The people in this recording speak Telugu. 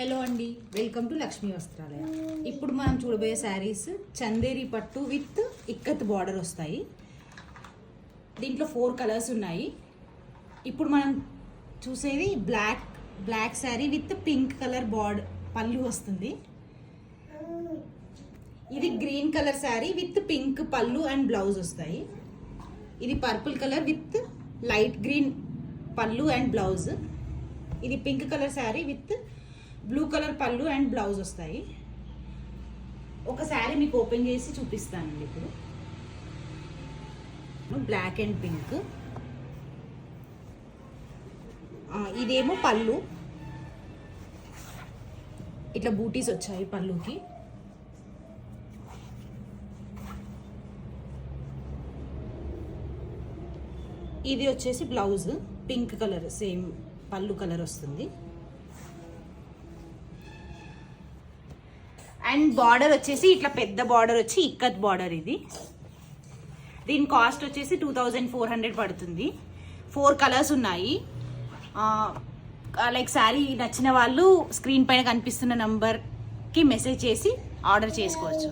హలో అండి, వెల్కమ్ టు లక్ష్మీ వస్త్రాలయ. ఇప్పుడు మనం చూడబోయే శారీస్ చందేరి పట్టు విత్ ఇక్కత్ బార్డర్ వస్తాయి. దీంట్లో 4 కలర్స్ ఉన్నాయి. ఇప్పుడు మనం చూసేది black sari with pink colour border pallu వస్తుంది. ఇది green colour sari with pink pallu and blouse వస్తాయి. ఇది purple colour with light green pallu and blouse. ఇది pink colour sari with blue colour pallu and blouse వస్తాయి. ఒక శారీ మీకు ఓపెన్ చేసి చూపిస్తానండి. ఇప్పుడు బ్లాక్ అండ్ పింక్, ఇదేమో పళ్ళు, ఇట్లా బూటీస్ వచ్చాయి పళ్ళుకి. ఇది వచ్చేసి బ్లౌజ్ పింక్ కలర్, సేమ్ పళ్ళు కలర్ వస్తుంది. అండ్ బార్డర్ వచ్చేసి ఇట్లా పెద్ద బార్డర్ వచ్చి ఇక్కత్ బార్డర్. ఇది దీని కాస్ట్ వచ్చేసి 2400 పడుతుంది. 4 కలర్స్ ఉన్నాయి. లైక్ శారీ నచ్చిన వాళ్ళు స్క్రీన్ పైన కనిపిస్తున్న నంబర్కి మెసేజ్ చేసి ఆర్డర్ చేసుకోవచ్చు.